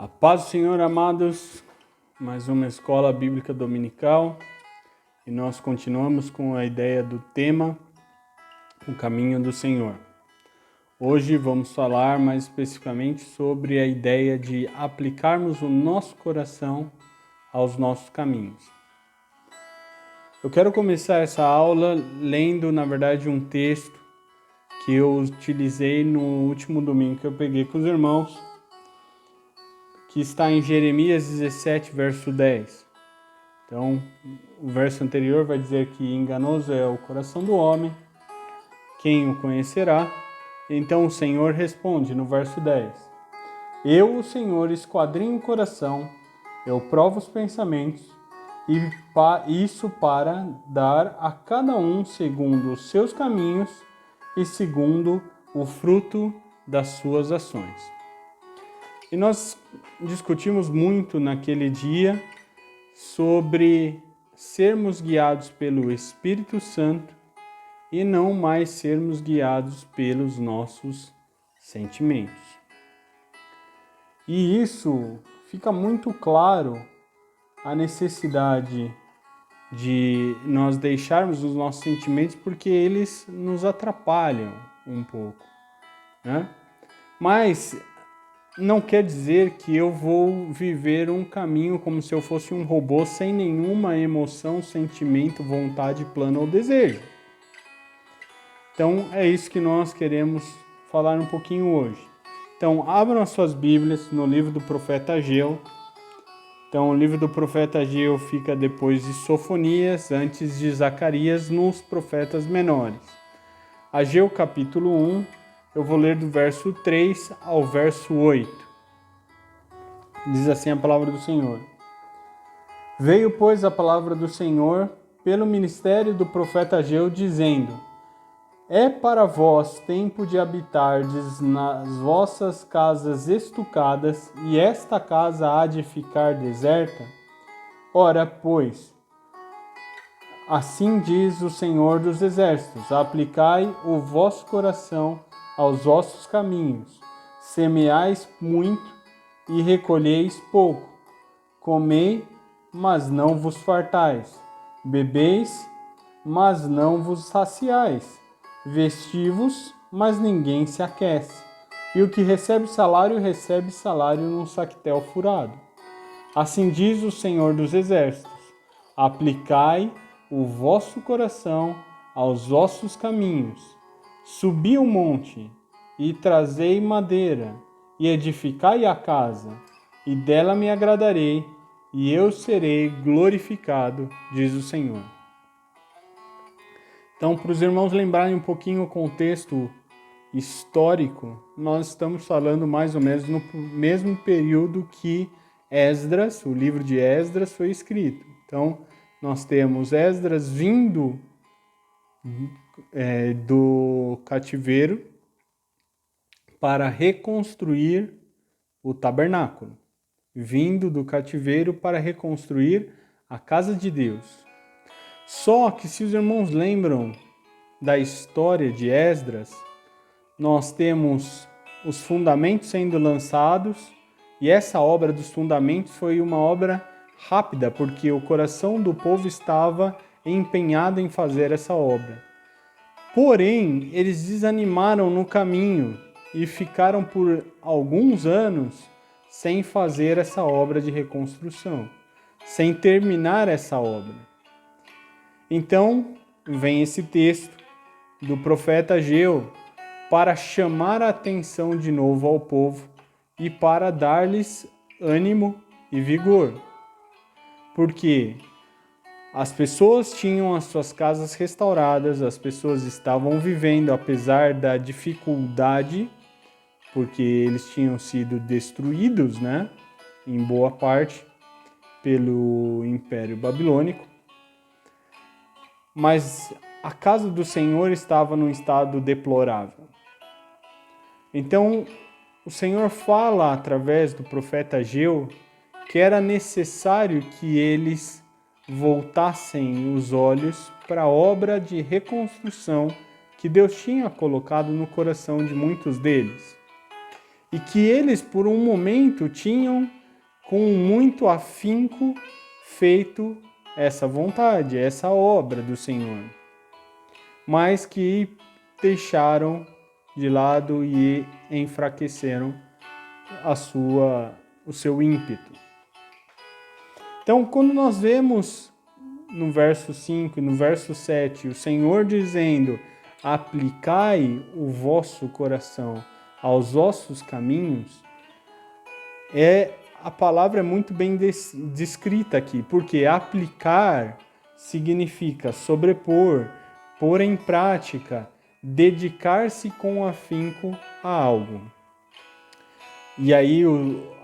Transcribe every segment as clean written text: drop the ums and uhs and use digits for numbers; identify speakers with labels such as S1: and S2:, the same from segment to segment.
S1: A paz do Senhor, amados, mais uma escola bíblica dominical e nós continuamos com a ideia do tema O Caminho do Senhor. Hoje vamos falar mais especificamente sobre a ideia de aplicarmos o nosso coração aos nossos caminhos. Eu quero começar essa aula lendo, na verdade, um texto que eu utilizei no último domingo que eu peguei com os irmãos, que está em Jeremias 17, verso 10. Então, o verso anterior vai dizer que enganoso é o coração do homem, quem o conhecerá? Então o Senhor responde no verso 10. Eu, o Senhor, esquadrinho o coração, eu provo os pensamentos, e isso para dar a cada um segundo os seus caminhos e segundo o fruto das suas ações. E nós discutimos muito naquele dia sobre sermos guiados pelo Espírito Santo e não mais sermos guiados pelos nossos sentimentos. E isso fica muito claro a necessidade de nós deixarmos os nossos sentimentos porque eles nos atrapalham um pouco, né? Mas não quer dizer que eu vou viver um caminho como se eu fosse um robô sem nenhuma emoção, sentimento, vontade, plano ou desejo. Então é isso que nós queremos falar um pouquinho hoje. Então abram as suas Bíblias no livro do profeta Ageu. Então o livro do profeta Ageu fica depois de Sofonias, antes de Zacarias, nos profetas menores. Ageu capítulo 1. Eu vou ler do verso 3 ao verso 8. Diz assim a palavra do Senhor. Veio, pois, a palavra do Senhor pelo ministério do profeta Ageu, dizendo: É para vós tempo de habitardes nas vossas casas estucadas, e esta casa há de ficar deserta? Ora, pois, assim diz o Senhor dos Exércitos: aplicai o vosso coração aos vossos caminhos, semeais muito e recolheis pouco, comei, mas não vos fartais, bebeis, mas não vos saciais, vesti-vos, mas ninguém se aquece, e o que recebe salário num sactel furado. Assim diz o Senhor dos Exércitos: aplicai o vosso coração aos vossos caminhos, subi o monte, e trazei madeira, e edificai a casa, e dela me agradarei, e eu serei glorificado, diz o Senhor. Então, para os irmãos lembrarem um pouquinho o contexto histórico, nós estamos falando mais ou menos no mesmo período que Esdras, o livro de Esdras, foi escrito. Então, nós temos Esdras vindo do cativeiro para reconstruir o tabernáculo, vindo do cativeiro para reconstruir a casa de Deus. Só que se os irmãos lembram da história de Esdras, nós temos os fundamentos sendo lançados, e essa obra dos fundamentos foi uma obra rápida, porque o coração do povo estava empenhado em fazer essa obra. Porém, eles desanimaram no caminho e ficaram por alguns anos sem fazer essa obra de reconstrução, sem terminar essa obra. Então, vem esse texto do profeta Ageu para chamar a atenção de novo ao povo e para dar-lhes ânimo e vigor. Porque as pessoas tinham as suas casas restauradas, as pessoas estavam vivendo apesar da dificuldade, porque eles tinham sido destruídos, né, em boa parte, pelo Império Babilônico. Mas a casa do Senhor estava num estado deplorável. Então, o Senhor fala através do profeta Ageu que era necessário que eles voltassem os olhos para a obra de reconstrução que Deus tinha colocado no coração de muitos deles. e que eles, por um momento, tinham com muito afinco feito essa vontade, essa obra do Senhor, mas que deixaram de lado e enfraqueceram o seu ímpeto. Então, quando nós vemos no verso 5 e no verso 7 o Senhor dizendo: aplicai o vosso coração aos vossos caminhos, a palavra é muito bem descrita aqui, porque aplicar significa sobrepor, pôr em prática, dedicar-se com afinco a algo. E aí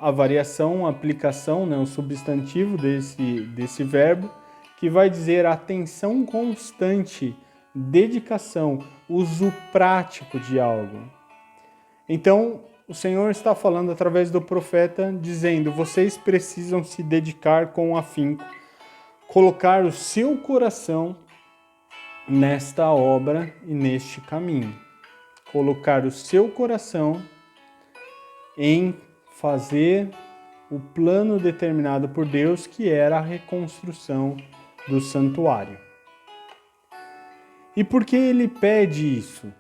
S1: a variação, a aplicação, né, o substantivo desse verbo, que vai dizer atenção constante, dedicação, uso prático de algo. Então, o Senhor está falando através do profeta, dizendo: vocês precisam se dedicar com afinco, colocar o seu coração nesta obra e neste caminho. Colocar o seu coração em fazer o plano determinado por Deus, que era a reconstrução do santuário. E por que ele pede isso?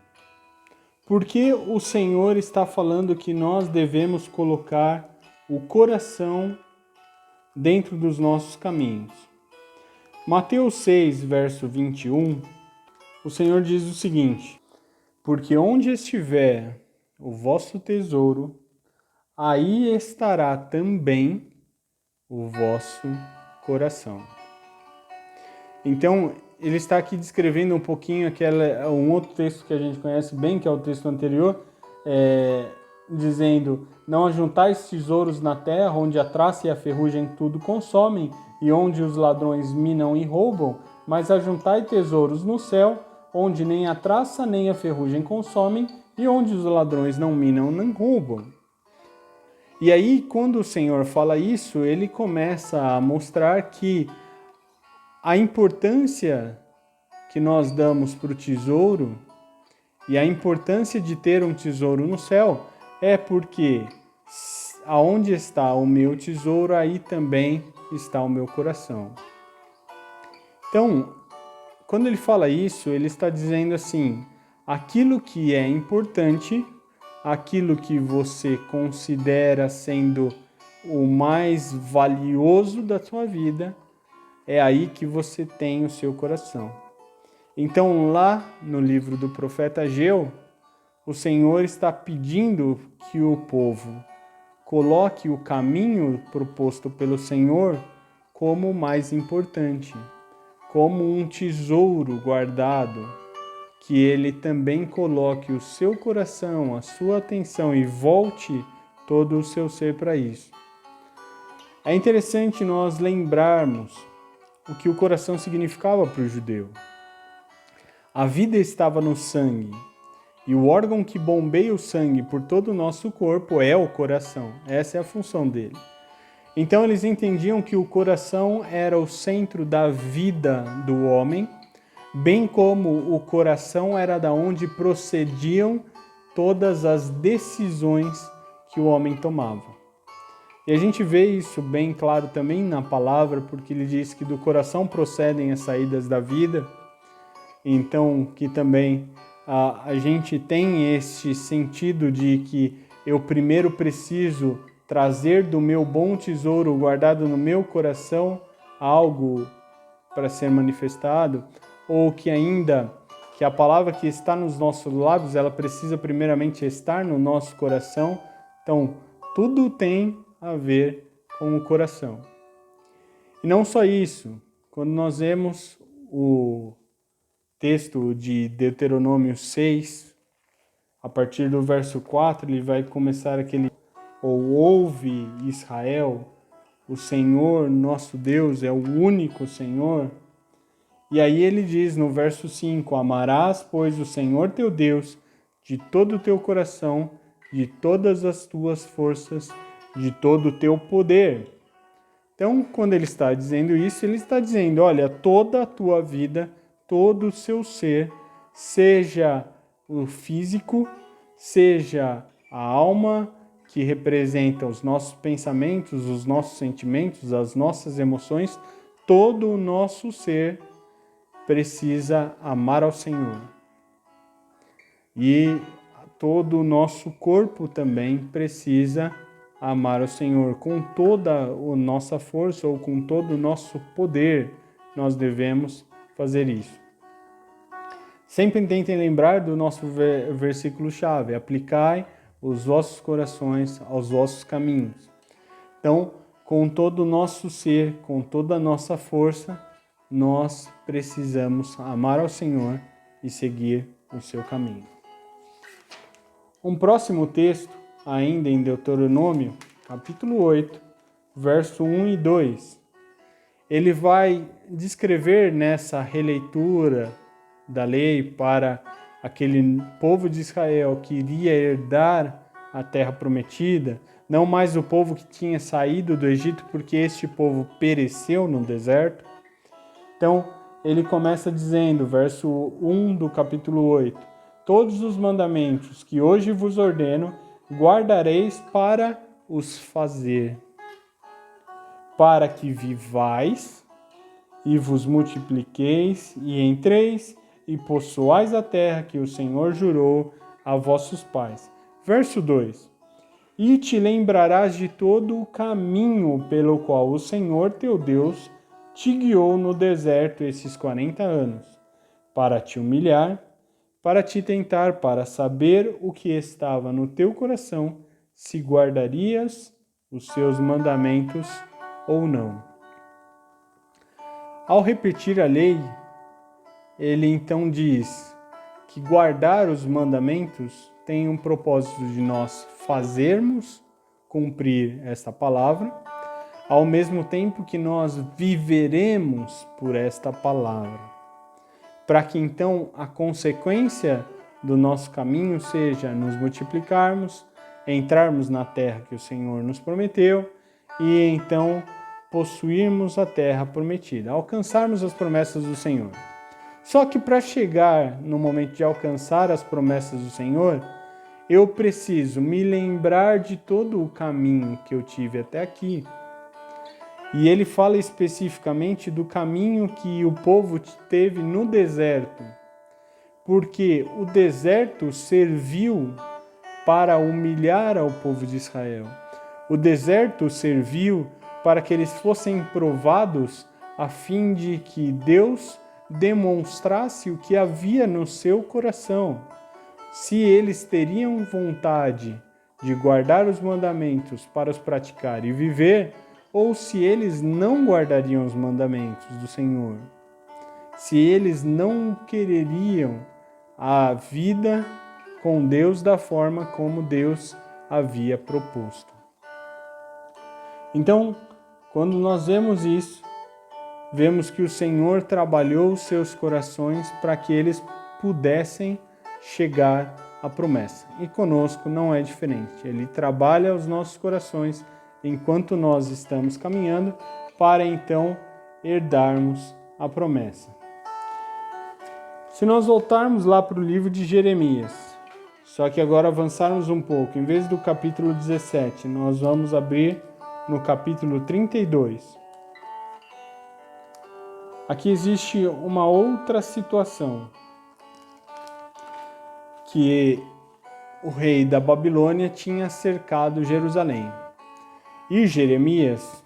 S1: Porque o Senhor está falando que nós devemos colocar o coração dentro dos nossos caminhos. Mateus 6, verso 21, o Senhor diz o seguinte: porque onde estiver o vosso tesouro, aí estará também o vosso coração. Então, ele está aqui descrevendo um pouquinho um outro texto que a gente conhece bem, que é o texto anterior, dizendo: não ajuntais tesouros na terra, onde a traça e a ferrugem tudo consomem, e onde os ladrões minam e roubam, mas ajuntai tesouros no céu, onde nem a traça nem a ferrugem consomem, e onde os ladrões não minam nem roubam. E aí, quando o Senhor fala isso, ele começa a mostrar que a importância que nós damos para o tesouro e a importância de ter um tesouro no céu é porque aonde está o meu tesouro, aí também está o meu coração. Então, quando ele fala isso, ele está dizendo assim: aquilo que é importante, aquilo que você considera sendo o mais valioso da sua vida, é aí que você tem o seu coração. Então, lá no livro do profeta Ageu, o Senhor está pedindo que o povo coloque o caminho proposto pelo Senhor como o mais importante, como um tesouro guardado, que ele também coloque o seu coração, a sua atenção e volte todo o seu ser para isso. É interessante nós lembrarmos o que o coração significava para o judeu. A vida estava no sangue, e o órgão que bombeia o sangue por todo o nosso corpo é o coração. Essa é a função dele. Então eles entendiam que o coração era o centro da vida do homem, bem como o coração era da onde procediam todas as decisões que o homem tomava. E a gente vê isso bem claro também na palavra, porque ele diz que do coração procedem as saídas da vida. Então, que também a gente tem este sentido de que eu primeiro preciso trazer do meu bom tesouro guardado no meu coração algo para ser manifestado, ou que a palavra que está nos nossos lábios, ela precisa primeiramente estar no nosso coração. Então, tudo tem a ver com o coração. E não só isso, quando nós vemos o texto de Deuteronômio 6, a partir do verso 4, ele vai começar ouve Israel, o Senhor nosso Deus é o único Senhor. E aí ele diz no verso 5, amarás, pois, o Senhor teu Deus de todo o teu coração, de todas as tuas forças, de todo o teu poder. Então, quando ele está dizendo isso, ele está dizendo: olha, toda a tua vida, todo o seu ser, seja o físico, seja a alma, que representa os nossos pensamentos, os nossos sentimentos, as nossas emoções, todo o nosso ser precisa amar ao Senhor. E todo o nosso corpo também precisa amar ao Senhor. Com toda a nossa força ou com todo o nosso poder, nós devemos fazer isso. Sempre tentem lembrar do nosso versículo-chave: aplicai os vossos corações aos vossos caminhos. Então, com todo o nosso ser, com toda a nossa força, nós precisamos amar ao Senhor e seguir o seu caminho. Um próximo texto, ainda em Deuteronômio, capítulo 8, verso 1 e 2. Ele vai descrever nessa releitura da lei para aquele povo de Israel que iria herdar a terra prometida, não mais o povo que tinha saído do Egito, porque este povo pereceu no deserto. Então, ele começa dizendo, verso 1 do capítulo 8, todos os mandamentos que hoje vos ordeno, guardareis para os fazer, para que vivais e vos multipliqueis e entreis e possuais a terra que o Senhor jurou a vossos pais. Verso 2. E te lembrarás de todo o caminho pelo qual o Senhor teu Deus te guiou no deserto esses 40 anos, para te humilhar, para te tentar, para saber o que estava no teu coração, se guardarias os seus mandamentos ou não. Ao repetir a lei, ele então diz que guardar os mandamentos tem um propósito de nós fazermos cumprir esta palavra, ao mesmo tempo que nós viveremos por esta palavra, para que então a consequência do nosso caminho seja nos multiplicarmos, entrarmos na terra que o Senhor nos prometeu e então possuirmos a terra prometida, alcançarmos as promessas do Senhor. Só que para chegar no momento de alcançar as promessas do Senhor, eu preciso me lembrar de todo o caminho que eu tive até aqui. E ele fala especificamente do caminho que o povo teve no deserto, porque o deserto serviu para humilhar ao povo de Israel. O deserto serviu para que eles fossem provados a fim de que Deus demonstrasse o que havia no seu coração. Se eles teriam vontade de guardar os mandamentos para os praticar e viver, ou se eles não guardariam os mandamentos do Senhor. Se eles não quereriam a vida com Deus da forma como Deus havia proposto. Então, quando nós vemos isso, vemos que o Senhor trabalhou os seus corações para que eles pudessem chegar à promessa. E conosco não é diferente. Ele trabalha os nossos corações enquanto nós estamos caminhando para então herdarmos a promessa. Se nós voltarmos lá para o livro de Jeremias, só que agora avançarmos um pouco, em vez do capítulo 17, nós vamos abrir no capítulo 32. Aqui existe uma outra situação, que o rei da Babilônia tinha cercado Jerusalém. E Jeremias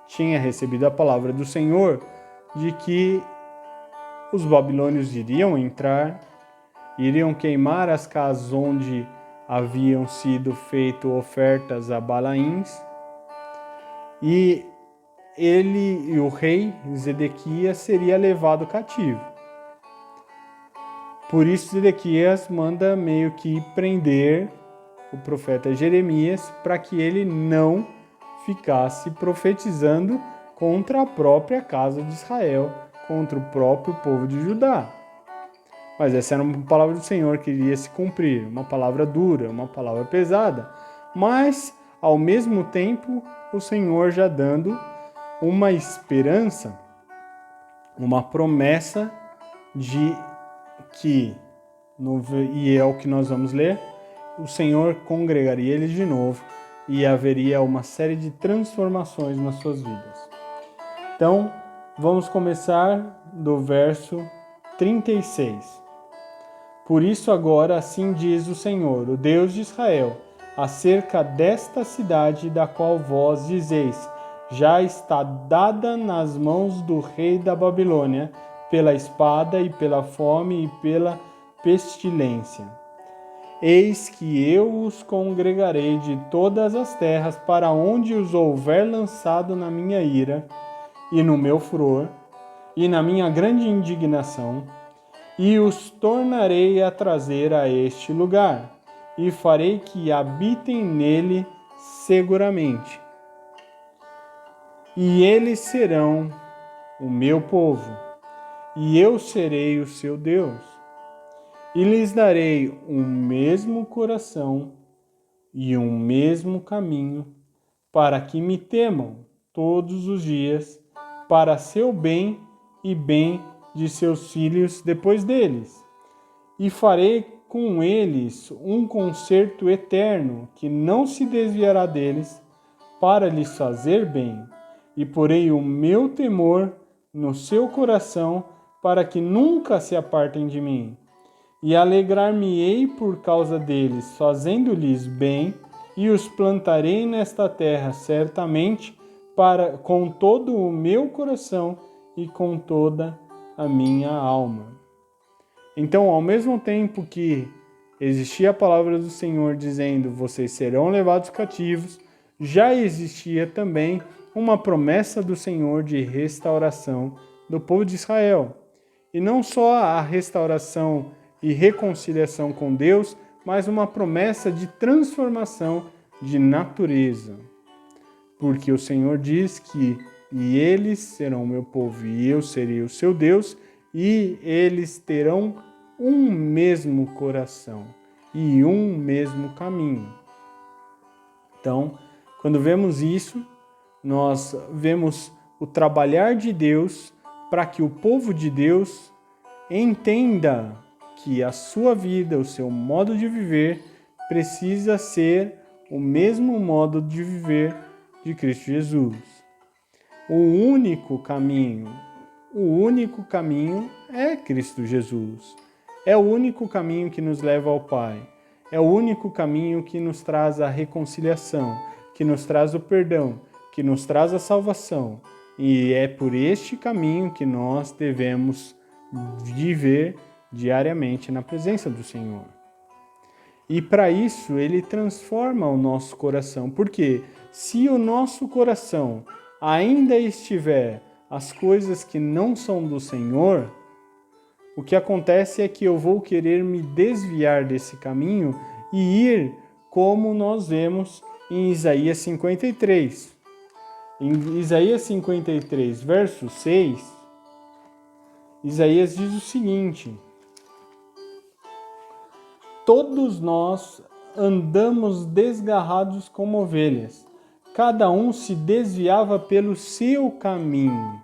S1: tinha recebido a palavra do Senhor de que os babilônios iriam entrar, iriam queimar as casas onde haviam sido feitas ofertas a Balaíns, e ele e o rei Zedequias seria levado cativo. Por isso Zedequias manda meio que prender o profeta Jeremias para que ele não ficasse profetizando contra a própria casa de Israel, contra o próprio povo de Judá. Mas essa era uma palavra do Senhor que iria se cumprir, uma palavra dura, uma palavra pesada, mas ao mesmo tempo o Senhor já dando uma esperança, uma promessa de que, e é o que nós vamos ler, o Senhor congregaria eles de novo e haveria uma série de transformações nas suas vidas. Então, vamos começar do verso 36. Por isso agora assim diz o Senhor, o Deus de Israel, acerca desta cidade da qual vós dizeis, já está dada nas mãos do rei da Babilônia, pela espada e pela fome e pela pestilência. Eis que eu os congregarei de todas as terras para onde os houver lançado na minha ira e no meu furor e na minha grande indignação, e os tornarei a trazer a este lugar, e farei que habitem nele seguramente. E eles serão o meu povo, e eu serei o seu Deus. E lhes darei um mesmo coração e um mesmo caminho, para que me temam todos os dias, para seu bem e bem de seus filhos depois deles. E farei com eles um concerto eterno, que não se desviará deles, para lhes fazer bem. E porei o meu temor no seu coração, para que nunca se apartem de mim. E alegrar-me-ei por causa deles, fazendo-lhes bem, e os plantarei nesta terra certamente, com todo o meu coração e com toda a minha alma. Então, ao mesmo tempo que existia a palavra do Senhor dizendo, vocês serão levados cativos, já existia também uma promessa do Senhor de restauração do povo de Israel. E não só a restauração e reconciliação com Deus, mas uma promessa de transformação de natureza. Porque o Senhor diz que e eles serão o meu povo e eu serei o seu Deus, e eles terão um mesmo coração e um mesmo caminho. Então, quando vemos isso, nós vemos o trabalhar de Deus para que o povo de Deus entenda que a sua vida, o seu modo de viver, precisa ser o mesmo modo de viver de Cristo Jesus. O único caminho é Cristo Jesus. É o único caminho que nos leva ao Pai. É o único caminho que nos traz a reconciliação, que nos traz o perdão, que nos traz a salvação. E é por este caminho que nós devemos viver diariamente na presença do Senhor. E para isso, Ele transforma o nosso coração. Porque se o nosso coração ainda estiver as coisas que não são do Senhor, o que acontece é que eu vou querer me desviar desse caminho e ir como nós vemos em Isaías 53. Em Isaías 53, verso 6, Isaías diz o seguinte: todos nós andamos desgarrados como ovelhas, cada um se desviava pelo seu caminho.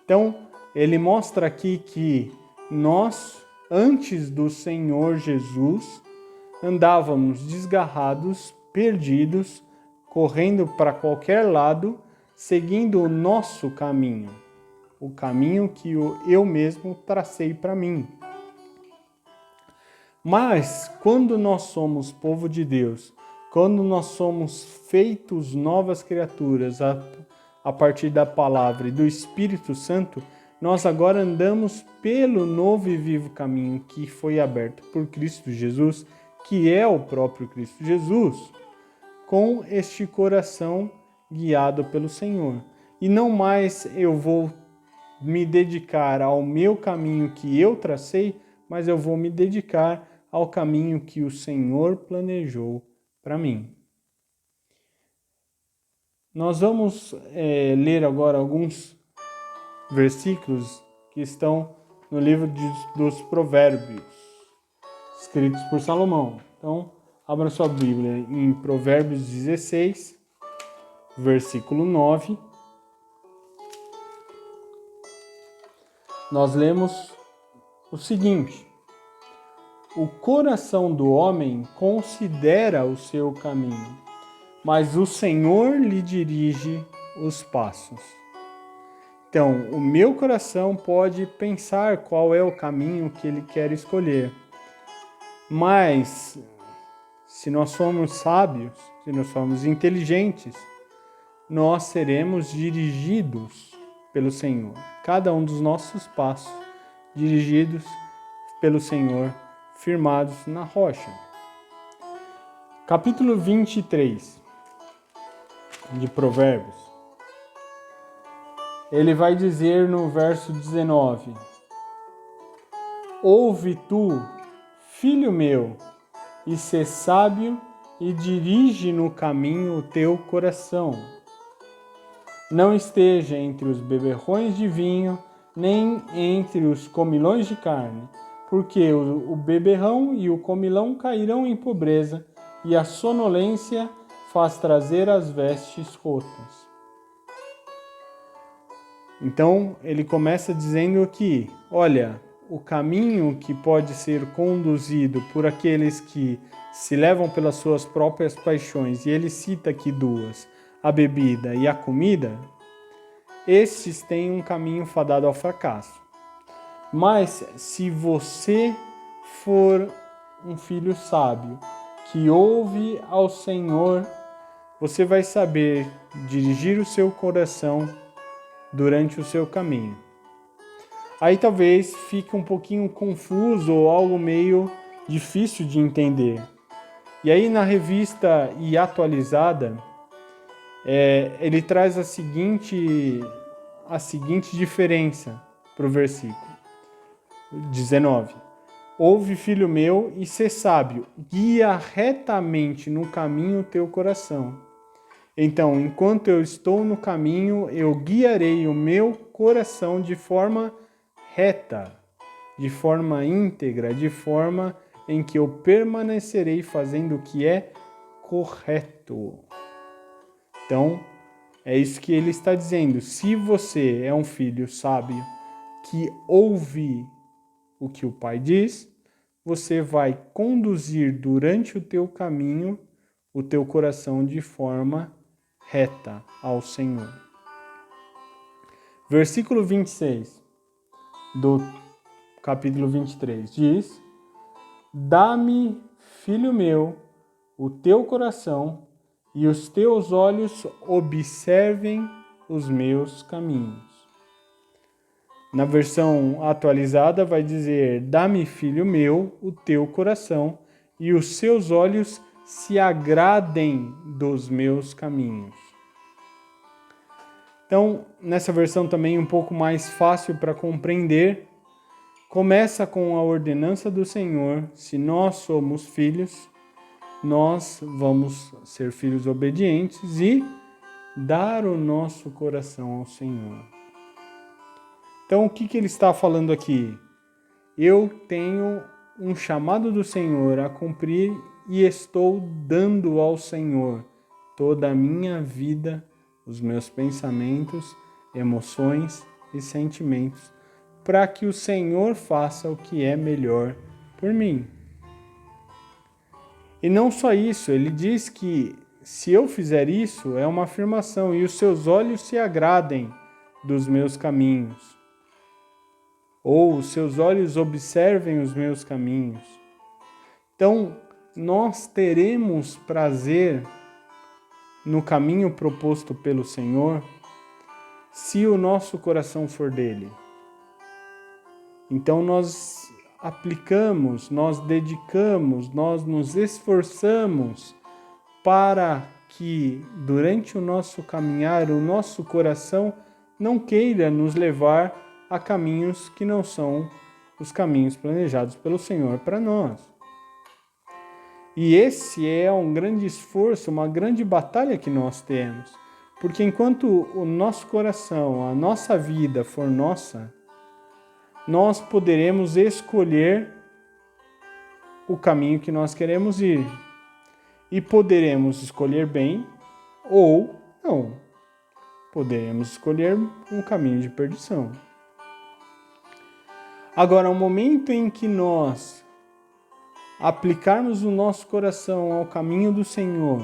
S1: Então, ele mostra aqui que nós, antes do Senhor Jesus, andávamos desgarrados, perdidos, correndo para qualquer lado, seguindo o nosso caminho, o caminho que eu mesmo tracei para mim. Mas, quando nós somos povo de Deus, quando nós somos feitos novas criaturas a partir da palavra e do Espírito Santo, nós agora andamos pelo novo e vivo caminho que foi aberto por Cristo Jesus, que é o próprio Cristo Jesus, com este coração guiado pelo Senhor. E não mais eu vou me dedicar ao meu caminho que eu tracei, mas eu vou me dedicar ao caminho que o Senhor planejou para mim. Nós vamos ler agora alguns versículos que estão no livro dos Provérbios, escritos por Salomão. Então, abra sua Bíblia em Provérbios 16, versículo 9. Nós lemos o seguinte: o coração do homem considera o seu caminho, mas o Senhor lhe dirige os passos. Então, o meu coração pode pensar qual é o caminho que ele quer escolher, mas se nós somos sábios, se nós somos inteligentes, nós seremos dirigidos pelo Senhor. Cada um dos nossos passos dirigidos pelo Senhor, firmados na rocha. Capítulo 23 de Provérbios. Ele vai dizer no verso 19: Ouve tu, filho meu, e sê sábio, e dirige no caminho o teu coração. Não esteja entre os beberrões de vinho, nem entre os comilões de carne, porque o beberrão e o comilão cairão em pobreza, e a sonolência faz trazer as vestes rotas. Então, ele começa dizendo que, olha, o caminho que pode ser conduzido por aqueles que se levam pelas suas próprias paixões, e ele cita aqui duas, a bebida e a comida, estes têm um caminho fadado ao fracasso. Mas se você for um filho sábio, que ouve ao Senhor, você vai saber dirigir o seu coração durante o seu caminho. Aí talvez fique um pouquinho confuso ou algo meio difícil de entender. E aí na revista e atualizada, ele traz a seguinte diferença para o versículo 19. Ouve, filho meu, e sê sábio, guia retamente no caminho o teu coração. Então, enquanto eu estou no caminho, eu guiarei o meu coração de forma reta, de forma íntegra, de forma em que eu permanecerei fazendo o que é correto. Então, é isso que ele está dizendo. Se você é um filho sábio que ouve o que o pai diz, você vai conduzir durante o teu caminho o teu coração de forma reta ao Senhor. Versículo 26 do capítulo 23 diz: Dá-me, filho meu, o teu coração, e os teus olhos observem os meus caminhos. Na versão atualizada vai dizer: Dá-me, filho meu, o teu coração, e os seus olhos se agradem dos meus caminhos. Então, nessa versão também um pouco mais fácil para compreender, começa com a ordenança do Senhor. Se nós somos filhos, nós vamos ser filhos obedientes e dar o nosso coração ao Senhor. Então, o que ele está falando aqui? Eu tenho um chamado do Senhor a cumprir e estou dando ao Senhor toda a minha vida, os meus pensamentos, emoções e sentimentos, para que o Senhor faça o que é melhor por mim. E não só isso, ele diz que se eu fizer isso, é uma afirmação, e os seus olhos se agradem dos meus caminhos. Ou os seus olhos observem os meus caminhos. Então, nós teremos prazer no caminho proposto pelo Senhor se o nosso coração for dele. Então, nós aplicamos, nós dedicamos, nós nos esforçamos para que durante o nosso caminhar o nosso coração não queira nos levar a caminhos que não são os caminhos planejados pelo Senhor para nós. E esse é um grande esforço, uma grande batalha que nós temos, porque enquanto o nosso coração, a nossa vida for nossa, nós poderemos escolher o caminho que nós queremos ir. E poderemos escolher bem ou não. Poderemos escolher um caminho de perdição. Agora, o momento em que nós aplicarmos o nosso coração ao caminho do Senhor,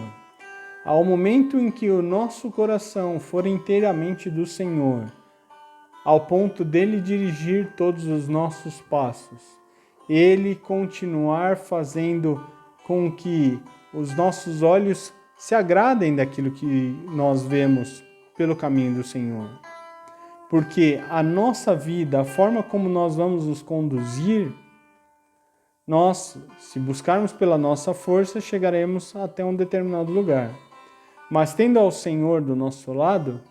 S1: ao momento em que o nosso coração for inteiramente do Senhor, ao ponto dele dirigir todos os nossos passos, ele continuar fazendo com que os nossos olhos se agradem daquilo que nós vemos pelo caminho do Senhor. Porque a nossa vida, a forma como nós vamos nos conduzir, nós, se buscarmos pela nossa força, chegaremos até um determinado lugar. Mas tendo ao Senhor do nosso lado,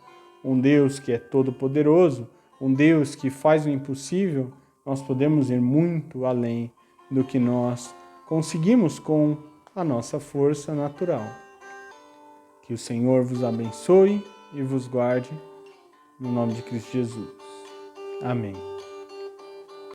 S1: um Deus que é todo-poderoso, um Deus que faz o impossível, nós podemos ir muito além do que nós conseguimos com a nossa força natural. Que o Senhor vos abençoe e vos guarde, no nome de Cristo Jesus. Amém.